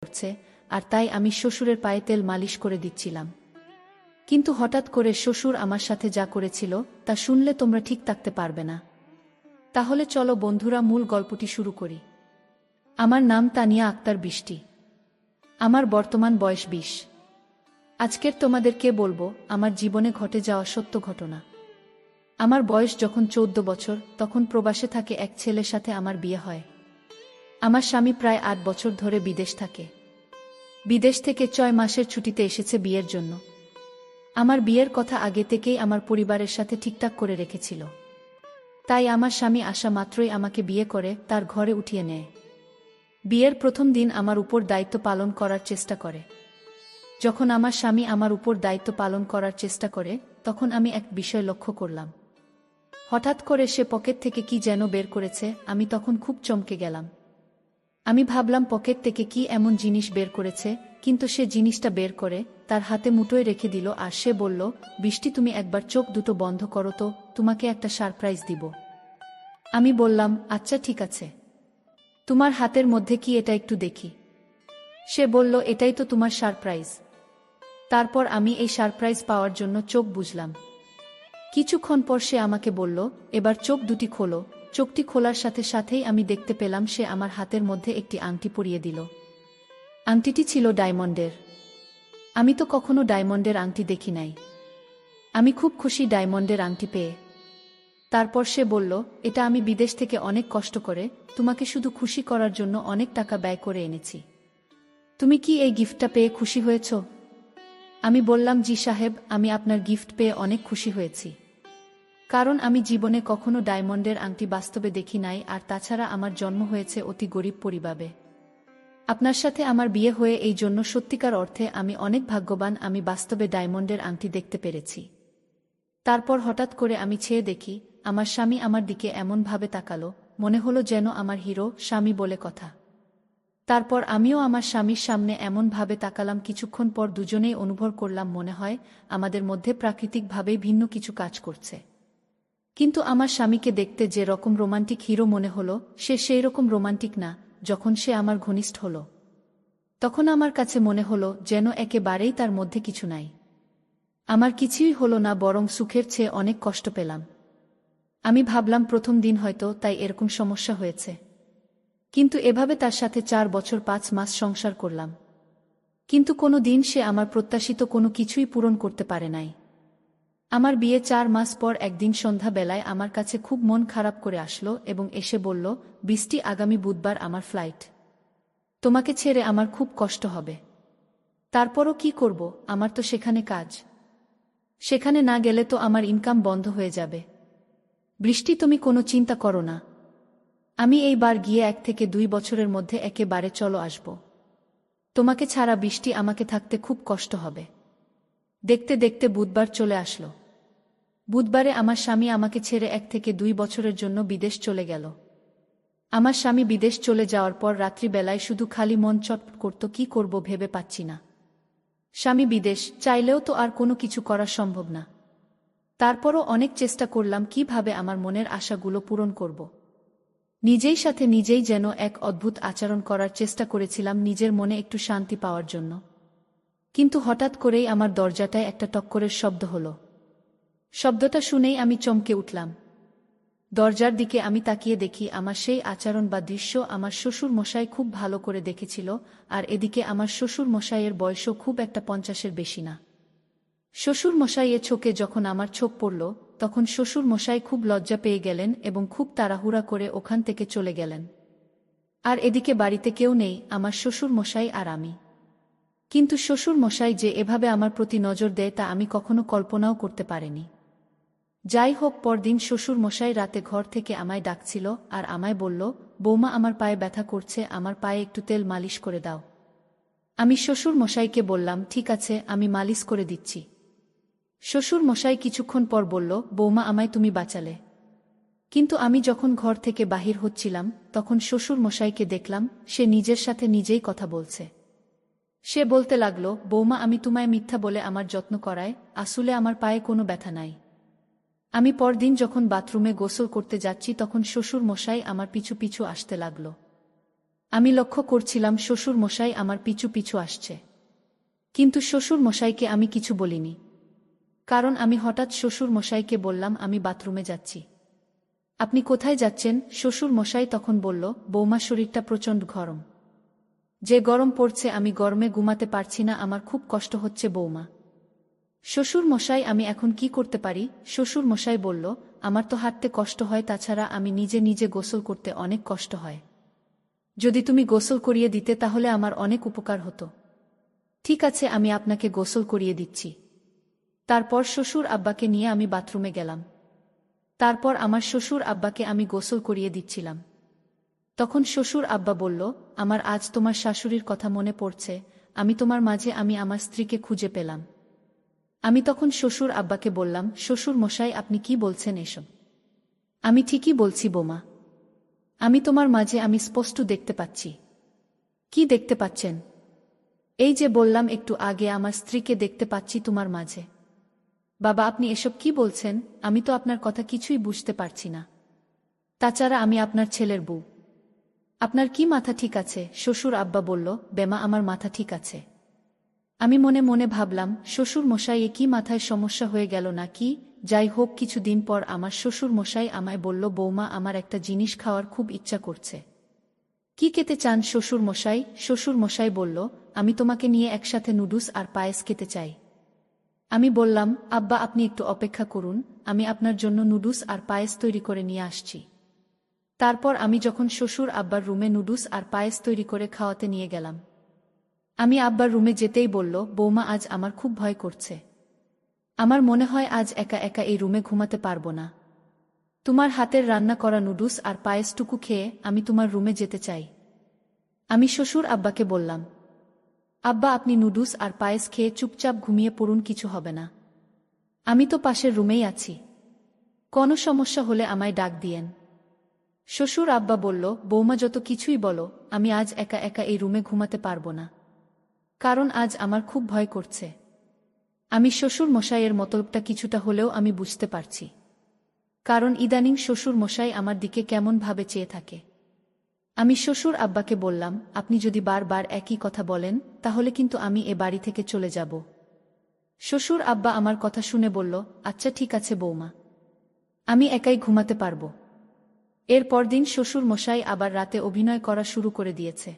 করছে, আর তাই আমি শ্বশুরের পায়ে তেল মালিশ করে দিচ্ছিলাম। কিন্তু হঠাৎ করে শ্বশুর আমার সাথে যা করেছিল তা শুনলে তোমরা ঠিক থাকতে পারবে না। তাহলে চলো বন্ধুরা, মূল গল্পটি শুরু করি। আমার নাম তানিয়া আক্তার বৃষ্টি। আমার বর্তমান বয়স 20। আজকের তোমাদেরকে বলবো আমার জীবনে ঘটে যাওয়া সত্য ঘটনা। আমার বয়স যখন 14 বছর, তখন প্রবাসে থাকে এক ছেলের সাথে আমার বিয়ে হয়। আমার স্বামী প্রায় 8 বছর ধরে বিদেশ থাকে। বিদেশ থেকে 6 মাসের ছুটিতে এসেছে বিয়ের জন্য। আমার বিয়ের কথা আগে থেকেই আমার পরিবারের সাথে ঠিকঠাক করে রেখেছিল। তাই আমার স্বামী আসা মাত্রই আমাকে বিয়ে করে তার ঘরে উঠিয়ে নেয়। বিয়ের প্রথম দিন আমার উপর দায়িত্ব পালন করার চেষ্টা করে। যখন আমার স্বামী আমার উপর দায়িত্ব পালন করার চেষ্টা করে, তখন আমি এক বিষয় লক্ষ্য করলাম। হঠাৎ করে সে পকেট থেকে কি যেন বের করেছে। আমি তখন খুব চমকে গেলাম। আমি ভাবলাম পকেট থেকে কি এমন জিনিস বের করেছে, কিন্তু সে জিনিসটা বের করে তার হাতে মুঠোয় রেখে দিল, আর সে বলল, বৃষ্টি তুমি একবার চোখ দুটো বন্ধ করো তো, তোমাকে একটা সারপ্রাইজ দিব। আমি বললাম, আচ্ছা ঠিক আছে। তোমার হাতের মধ্যে কি, এটা একটু দেখি। সে বলল, এটাই তো তোমার সারপ্রাইজ। তারপর আমি এই সারপ্রাইজ পাওয়ার জন্য চোখ বুজলাম। কিছুক্ষণ পর সে আমাকে বলল, এবার চোখ দুটি খোলো। চোখটি খোলার সাথে সাথেই আমি দেখতে পেলাম সে আমার হাতের মধ্যে একটি আংটি পরিয়ে দিল। আংটিটি ছিল ডায়মন্ডের। আমি তো কখনো ডায়মন্ডের আংটি দেখি নাই। আমি খুব খুশি ডায়মন্ডের আংটি পেয়ে। তারপর সে বলল, এটা আমি বিদেশ থেকে অনেক কষ্ট করে তোমাকে শুধু খুশি করার জন্য অনেক টাকা ব্যয় করে এনেছি। তুমি কি এই গিফটটা পেয়ে খুশি হয়েছ? আমি বললাম, জি সাহেব, আমি আপনার গিফট পেয়ে অনেক খুশি হয়েছি। কারণ আমি জীবনে কখনো ডায়মন্ডের আংটি বাস্তবে দেখি নাই, আর তাছাড়া আমার জন্ম হয়েছে অতি গরিব পরিবারে। আপনার সাথে আমার বিয়ে হয়ে এই জন্য সত্যিকার অর্থে আমি অনেক ভাগ্যবান আমি বাস্তবে ডায়মন্ডের আংটি দেখতে পেরেছি। তারপর হঠাৎ করে আমি চেয়ে দেখি, আমার স্বামী আমার দিকে এমনভাবে তাকালো, মনে হলো যেন আমার হিরো স্বামী বলে কথা। তারপর আমিও আমার স্বামীর সামনে এমনভাবে তাকালাম। কিছুক্ষণ পর দুজনেই অনুভব করলাম মনে হয় আমাদের মধ্যে প্রাকৃতিকভাবেই ভিন্ন কিছু কাজ করছে। কিন্তু আমার স্বামীকে দেখতে যে রকম রোমান্টিক হিরো মনে হলো, সে সেই রকম রোমান্টিক না। যখন সে আমার ঘনিষ্ঠ হলো, তখন আমার কাছে মনে হলো যেন একেবারেই তার মধ্যে কিছু নাই। আমার কিছুই হলো না, বরং সুখের চেয়ে অনেক কষ্ট পেলাম। আমি ভাবলাম প্রথম দিন হয়তো তাই এরকম সমস্যা হয়েছে। কিন্তু এভাবে তার সাথে 4 বছর 5 মাস সংসার করলাম। কিন্তু কোনো দিন সে আমার প্রত্যাশিত কোনো কিছুই পূরণ করতে পারে নাই। আমার বিয়ে 4 মাস পর একদিন সন্ধ্যা বেলায় আমার কাছে খুব মন খারাপ করে আসলো এবং এসে বলল, বৃষ্টি, আগামী বুধবার আমার ফ্লাইট। তোমাকে ছেড়ে আমার খুব কষ্ট হবে। তারপরও কি করব, আমার তো সেখানে কাজ। সেখানে না গেলে তো আমার ইনকাম বন্ধ হয়ে যাবে। বৃষ্টি, তুমি কোনো চিন্তা করো না। আমি এইবার গিয়ে 1 থেকে 2 বছরের মধ্যে একেবারে চলো আসব। তোমাকে ছাড়া বৃষ্টি আমাকে থাকতে খুব কষ্ট হবে। দেখতে দেখতে বুধবার চলে আসলো। বুধবারে আমার স্বামী আমাকে ছেড়ে 1 থেকে 2 বছরের জন্য বিদেশ চলে গেল। আমার স্বামী বিদেশ চলে যাওয়ার পর রাত্রিবেলায় শুধু খালি মন চটপট করত, কি করব ভেবে পাচ্ছি না। স্বামী বিদেশ, চাইলেও তো আর কোনো কিছু করা সম্ভব না। তারপরও অনেক চেষ্টা করলাম কিভাবে আমার মনের আশাগুলো পূরণ করব। নিজেই সাথে নিজেই যেন এক অদ্ভুত আচরণ করার চেষ্টা করেছিলাম নিজের মনে একটু শান্তি পাওয়ার জন্য। কিন্তু হঠাৎ করেই আমার দরজাটায় একটা টক্করের শব্দ হলো। শব্দটা শুনেই আমি চমকে উঠলাম। দরজার দিকে আমি তাকিয়ে দেখি আমার সেই আচরণ বা দৃশ্য আমার শ্বশুর মশাই খুব ভালো করে দেখেছিল, আর এদিকে আমার শ্বশুর মশাইয়ের বয়সও খুব একটা 50-এর বেশি না। শ্বশুর মশাইয়ের চোখে যখন আমার চোখ পড়ল, তখন শ্বশুর মশাই খুব লজ্জা পেয়ে গেলেন এবং খুব তাড়াহুড়া করে ওখান থেকে চলে গেলেন। আর এদিকে বাড়িতে কেউ নেই, আমার শ্বশুর মশাই আর আমি। কিন্তু শ্বশুর মশাই যে এভাবে আমার প্রতি নজর দেয় তা আমি কখনো কল্পনাও করতে পারিনি। যাই হোক, পরদিন শ্বশুর মশাই রাতে ঘর থেকে আমায় ডাকছিল আর আমায় বলল, বৌমা, আমার পায়ে ব্যথা করছে, আমার পায়ে একটু তেল মালিশ করে দাও। আমি শ্বশুর মশাইকে বললাম, ঠিক আছে, আমি মালিশ করে দিচ্ছি। শ্বশুর মশাই কিছুক্ষণ পর বলল, বৌমা, আমায় তুমি বাঁচালে। কিন্তু আমি যখন ঘর থেকে বাহির হচ্ছিলাম, তখন শ্বশুর মশাইকে দেখলাম সে নিজের সাথে নিজেই কথা বলছে। সে বলতে লাগল, বৌমা, আমি তোমায় মিথ্যা বলে আমার যত্ন করায়, আসলে আমার পায়ে কোনো ব্যথা নাই। আমি পরদিন যখন বাথরুমে গোসল করতে যাচ্ছি, তখন শ্বশুর মশাই আমার পিছু পিছু আসতে লাগল। আমি লক্ষ্য করছিলাম শ্বশুর মশাই আমার পিছু পিছু আসছে, কিন্তু শ্বশুর মশাইকে আমি কিছু বলিনি। কারণ আমি হঠাৎ শ্বশুর মশাইকে বললাম আমি বাথরুমে যাচ্ছি। আপনি কোথায় যাচ্ছেন? শ্বশুর মশাই তখন বলল, বৌমা শরীরটা প্রচণ্ড গরম, যে গরম পড়ছে আমি গরমে ঘুমাতে পারছি না, আমার খুব কষ্ট হচ্ছে বৌমা। শ্বশুর মশাই আমি এখন কি করতে পারি? শ্বশুর মশাই বলল, আমার তো হাঁটতে কষ্ট হয়, তাছাড়া আমি নিজে নিজে গোসল করতে অনেক কষ্ট হয়। যদি তুমি গোসল করিয়ে দিতে তাহলে আমার অনেক উপকার হতো। ঠিক আছে, আমি আপনাকে গোসল করিয়ে দিচ্ছি। তারপর শ্বশুর আব্বাকে নিয়ে আমি বাথরুমে গেলাম। তারপর আমার শ্বশুর আব্বাকে আমি গোসল করিয়ে দিচ্ছিলাম। তখন শ্বশুর আব্বা বলল, আমার আজ তোমার শাশুড়ির কথা মনে পড়ছে, আমি তোমার মাঝে আমি আমার স্ত্রীকে খুঁজে পেলাম। আমি তখন শ্বশুর আব্বাকে বললাম, শ্বশুর মশাই আপনি কি বলছেন এসব? আমি ঠিকই বলছি বোমা, আমি তোমার মাঝে আমি স্পষ্ট দেখতে পাচ্ছি। কি দেখতে পাচ্ছেন? এই যে বললাম একটু আগে আমার স্ত্রীকে দেখতে পাচ্ছি তোমার মাঝে। বাবা আপনি এসব কি বলছেন? আমি তো আপনার কথা কিছুই বুঝতে পারছি না। তাছাড়া আমি আপনার ছেলের বউ। আপনার কি মাথা ঠিক আছে? শ্বশুর আব্বা বলল, বেমা আমার মাথা ঠিক আছে। আমি মনে মনে ভাবলাম, শ্বশুর মশাই এ কি মাথায় সমস্যা হয়ে গেল না কি? যাই হোক, কিছুদিন পর আমার শ্বশুর মশাই আমায় বলল, বৌমা আমার একটা জিনিস খাওয়ার খুব ইচ্ছা করছে। কি খেতে চান শ্বশুর মশাই? শ্বশুর মশাই বলল, আমি তোমাকে নিয়ে একসাথে নুডলস আর পায়েস খেতে চাই। আমি বললাম, আব্বা আপনি একটু অপেক্ষা করুন, আমি আপনার জন্য নুডলস আর পায়েস তৈরি করে নিয়ে আসছি। তারপর আমি যখন শ্বশুর আব্বার রুমে নুডলস আর পায়েস তৈরি করে খাওয়াতে নিয়ে গেলাম। আমি আব্বার রুমে যেতেই বলল, বৌমা আজ আমার খুব ভয় করছে। আমার মনে হয় আজ একা একা এই রুমে ঘুমাতে পারবো না। তোমার হাতের রান্না করা নুডলস আর পায়েসটুকু খেয়ে আমি তোমার রুমে যেতে চাই। আমি শ্বশুর আব্বাকে বললাম, আব্বা আপনি নুডলস আর পায়েস খেয়ে চুপচাপ ঘুমিয়ে পড়ুন, কিছু হবে না। আমি তো পাশের রুমেই আছি, কোনো সমস্যা হলে আমায় ডাক দিয়েন। শ্বশুর আব্বা বলল, বৌমা যত কিছুই বলো, আমি আজ একা একা এই রুমে ঘুমাতে পারবো না, কারণ আজ আমার খুব ভয় করছে। আমি শ্বশুর মশাইয়ের মতলবটা কিছুটা হলেও আমি বুঝতে পারছি, কারণ ইদানিং শ্বশুর মশাই আমার দিকে কেমন ভাবে চেয়ে থাকে। আমি শ্বশুর আব্বাকে বললাম, আপনি যদি বারবার একই কথা বলেন তাহলে কিন্তু আমি এ বাড়ি থেকে চলে যাব। শ্বশুর আব্বা আমার কথা শুনে বলল, আচ্ছা ঠিক আছে বৌমা, আমি একাই ঘুমাতে পারব। এর পরদিন শ্বশুর মশাই আবার রাতে অভিনয় করা শুরু করে দিয়েছে।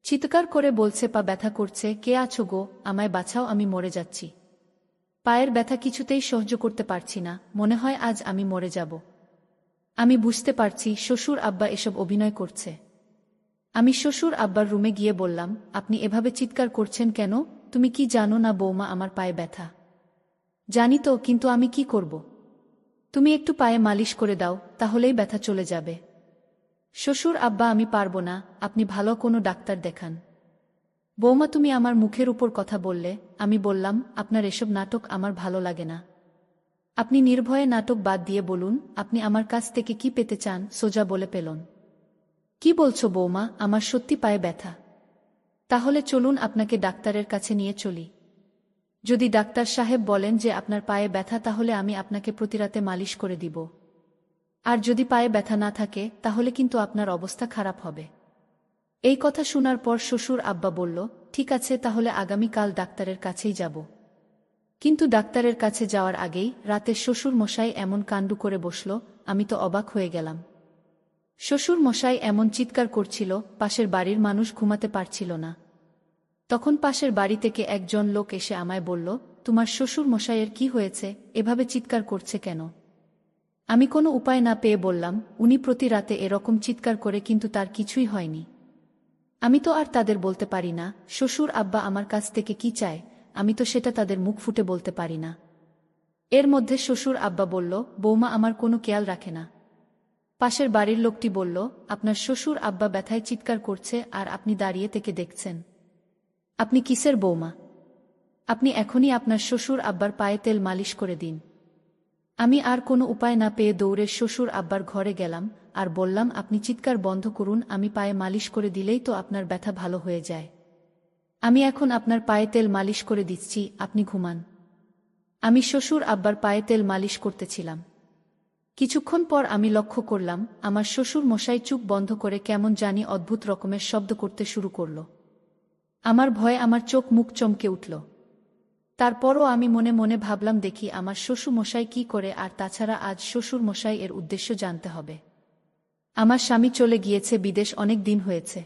চিৎকার করে বলছে, পা ব্যথা করছে, কে আছো গো, আমায় বাঁচাও, আমি মরে যাচ্ছি। পায়ের ব্যথা কিছুতেই সহ্য করতে পারছি না, মনে হয় আজ আমি মরে যাব। আমি বুঝতে পারছি শ্বশুর আব্বা এসব অভিনয় করছে। আমি শ্বশুর আব্বার রুমে গিয়ে বললাম, আপনি এভাবে চিৎকার করছেন কেন? তুমি কি জানো না বৌমা আমার পায়ে ব্যথা? জানি তো, কিন্তু আমি কি করব? তুমি একটু পায়ে মালিশ করে দাও, তাহলেই ব্যথা চলে যাবে। শ্বশুর আব্বা, আমি পারবো না, আপনি ভালো কোনো ডাক্তার দেখান। বৌমা তুমি আমার মুখের উপর কথা বললে। আমি বললাম, আপনার এসব নাটক আমার ভালো লাগে না। আপনি নির্ভয়ে নাটক বাদ দিয়ে বলুন, আপনি আমার কাছ থেকে কি পেতে চান, সোজা বলে পেলন। কি বলছো বৌমা, আমার সত্যি পায়ে ব্যথা? তাহলে চলুন আপনাকে ডাক্তারের কাছে নিয়ে চলি। যদি ডাক্তার সাহেব বলেন যে আপনার পায়ে ব্যথা, তাহলে আমি আপনাকে প্রতিরাতে মালিশ করে দিব। আর যদি পায়ে ব্যথা না থাকে তাহলে কিন্তু আপনার অবস্থা খারাপ হবে। এই কথা শোনার পর শ্বশুর আব্বা বলল, ঠিক আছে তাহলে আগামীকাল ডাক্তারের কাছেই যাব। কিন্তু ডাক্তারের কাছে যাওয়ার আগেই রাতে শ্বশুর মশাই এমন কাণ্ড করে বসল, আমি তো অবাক হয়ে গেলাম। শ্বশুর মশাই এমন চিৎকার করছিল, পাশের বাড়ির মানুষ ঘুমাতে পারছিল না। তখন পাশের বাড়ি থেকে একজন লোক এসে আমায় বলল, তোমার শ্বশুর মশাইয়ের কি হয়েছে, এভাবে চিৎকার করছে কেন? আমি কোনো উপায় না পেয়ে বললাম, উনি প্রতি রাতে এরকম চিৎকার করে, কিন্তু তার কিছুই হয়নি। আমি তো আর তাদের বলতে পারি না শ্বশুর আব্বা আমার কাছ থেকে কি চায়, আমি তো সেটা তাদের মুখ ফুটে বলতে পারি না। এর মধ্যে শ্বশুর আব্বা বলল, বৌমা আমার কোনো খেয়াল রাখে না। পাশের বাড়ির লোকটি বলল, আপনার শ্বশুর আব্বা ব্যথায় চিৎকার করছে আর আপনি দাঁড়িয়ে থেকে দেখছেন। আপনি কিসের বৌমা? আপনি এখনই আপনার শ্বশুর আব্বার পায়ে তেল মালিশ করে দিন। আমি আর কোনো উপায় না পেয়ে দৌড়ে শ্বশুর আব্বার ঘরে গেলাম আর বললাম, আপনি চিৎকার বন্ধ করুন, আমি পায়ে মালিশ করে দিলেই তো আপনার ব্যথা ভালো হয়ে যায়। আমি এখন আপনার পায়ে তেল মালিশ করে দিচ্ছি, আপনি ঘুমান। আমি শ্বশুর আব্বার পায়ে তেল মালিশ করতেছিলাম। কিছুক্ষণ পর আমি লক্ষ্য করলাম আমার শ্বশুর মশাই চুপ বন্ধ করে কেমন জানি অদ্ভুত রকমের শব্দ করতে শুরু করল। আমার ভয়ে আমার চোখ মুখ চমকে উঠল। তারপরও আমি মনে মনে ভাবলাম দেখি আমার শ্বশুর মশাই কি করে, আর তাছাড়া আজ শ্বশুর মশাই এর উদ্দেশ্য জানতে হবে। আমার স্বামী চলে গিয়েছে বিদেশ, অনেক দিন হয়েছে,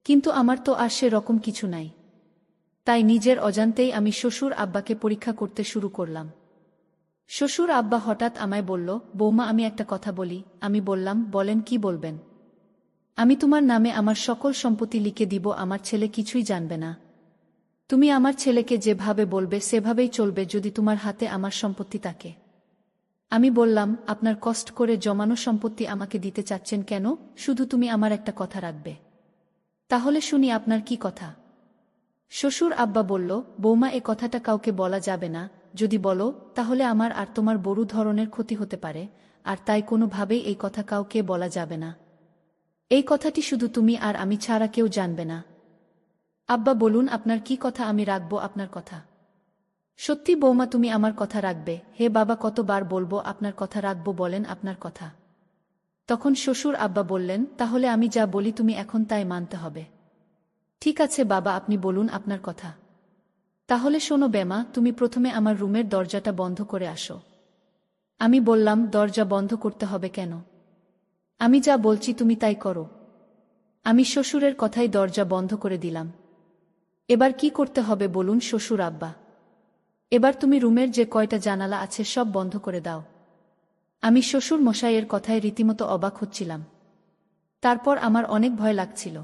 কিন্তু আমার তো আর সে রকম কিছু নাই। তাই নিজের অজান্তেই আমি শ্বশুর আব্বাকে পরীক্ষা করতে শুরু করলাম। শ্বশুর আব্বা হঠাৎ আমায় বলল, বৌমা আমি একটা কথা বলি। আমি বললাম, বলেন, কি বলবেন? আমি তোমার নামে আমার সকল সম্পত্তি লিখে দিব, আমার ছেলে কিছুই জানবে না। তুমি আমার ছেলেকে যেভাবে বলবে সেভাবেই চলবে যদি তোমার হাতে আমার সম্পত্তি থাকে। আমি বললাম, আপনার কষ্ট করে জমানো সম্পত্তি আমাকে দিতে চাচ্ছেন কেন? শুধু তুমি আমার একটা কথা রাখবে। তাহলে শুনি আপনার কি কথা। শ্বশুর আব্বা বলল, বৌমা এ কথাটা কাউকে বলা যাবে না, যদি বলো তাহলে আমার আর তোমার বড় ধরনের ক্ষতি হতে পারে, আর তাই কোনোভাবেই এই কথা কাউকে বলা যাবে না। এই কথাটি শুধু তুমি আর আমি ছাড়া কেউ জানবে না। আব্বা বলুন, আপনার কি কথা? আমি রাখবো আপনার কথা। সত্যি বৌমা তুমি আমার কথা রাখবে? হে বাবা, কতবার বলবো আপনার কথা রাখবো, বলেন আপনার কথা। তখন শ্বশুর আব্বা বললেন, তাহলে আমি যা বলি তুমি এখন তাই মানতে হবে। ঠিক আছে বাবা, আপনি বলুন আপনার কথা। তাহলে শোনো বেমা, তুমি প্রথমে আমার রুমের দরজাটা বন্ধ করে আসো। আমি বললাম, দরজা বন্ধ করতে হবে কেন? আমি যা বলছি তুমি তাই করো। আমি শ্বশুরের কথাই দরজা বন্ধ করে দিলাম। এবার কি করতে হবে বলুন শ্বশুর আব্বা? এবার তুমি রুমের যে কয়টা জানালা আছে সব বন্ধ করে দাও। আমি শ্বশুর মশাইয়ের কথায় রীতিমতো অবাক হচ্ছিলাম। তারপর আমার অনেক ভয় লাগছিল।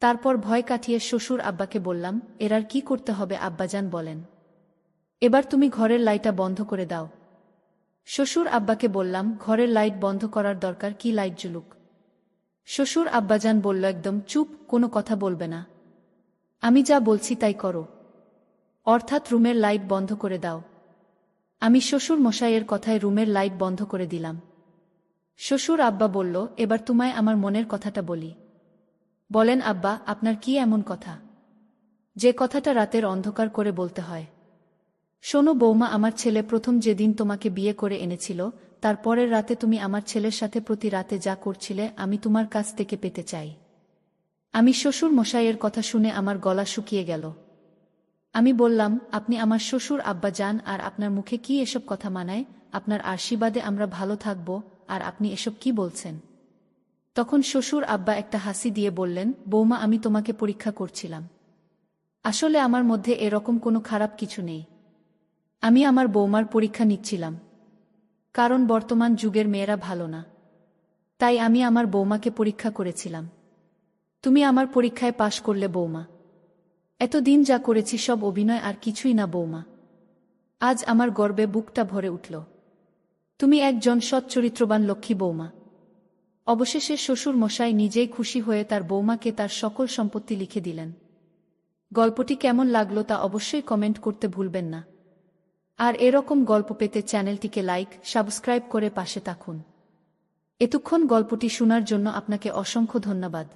তারপর ভয় কাটিয়ে শ্বশুর আব্বাকে বললাম, এর কি করতে হবে আব্বাজান বলেন? এবার তুমি ঘরের লাইটটা বন্ধ করে দাও। শ্বশুর আব্বাকে বললাম, ঘরের লাইট বন্ধ করার দরকার কি, লাইট জ্বলুক। শ্বশুর আব্বাজান বলল, একদম চুপ, কোনো কথা বলবে না। আমি যা বলছি তাই করো, অর্থাৎ রুমের লাইট বন্ধ করে দাও। আমি শ্বশুর মশাইয়ের কথায় রুমের লাইট বন্ধ করে দিলাম। শ্বশুর আব্বা বলল, এবার তোমায় আমার মনের কথাটা বলি। বলেন আব্বা, আপনার কি এমন কথা যে কথাটা রাতের অন্ধকার করে বলতে হয়? শোনো বৌমা, আমার ছেলে প্রথম যেদিন তোমাকে বিয়ে করে এনেছিল তার পরের রাতে তুমি আমার ছেলের সাথে প্রতি রাতে যা করছিলে আমি তোমার কাছ থেকে পেতে চাই। আমি শ্বশুর মশাইয়ের কথা শুনে আমার গলা শুকিয়ে গেল। আমি বললাম, আপনি আমার শ্বশুর আব্বা যান, আর আপনার মুখে কি এসব কথা মানায়? আপনার আশীর্বাদে আমরা ভালো থাকব, আর আপনি এসব কি বলছেন? তখন শ্বশুর আব্বা একটা হাসি দিয়ে বললেন, বৌমা আমি তোমাকে পরীক্ষা করছিলাম। আসলে আমার মধ্যে এরকম কোনো খারাপ কিছু নেই। আমি আমার বৌমার পরীক্ষা নিচ্ছিলাম, কারণ বর্তমান যুগের মেয়েরা ভালো না। তাই আমি আমার বৌমাকে পরীক্ষা করেছিলাম। তুমি আমার পরীক্ষায় পাশ করলে বৌমা। এতদিন যা করেছি সব অভিনয় আর কিছুই না বৌমা। আজ আমার গর্বে বুকটা ভরে উঠল। তুমি একজন সৎ চরিত্রবান লক্ষ্মী বৌমা। অবশেষে শ্বশুর মশাই নিজেই খুশি হয়ে তার বৌমাকে তার সকল সম্পত্তি লিখে দিলেন। গল্পটি কেমন লাগলো তা অবশ্যই কমেন্ট করতে ভুলবেন না। আর এরকম গল্প পেতে চ্যানেলটিকে লাইক, সাবস্ক্রাইব করে পাশে থাকুন। এতক্ষণ গল্পটি শোনার জন্য আপনাকে অসংখ্য ধন্যবাদ।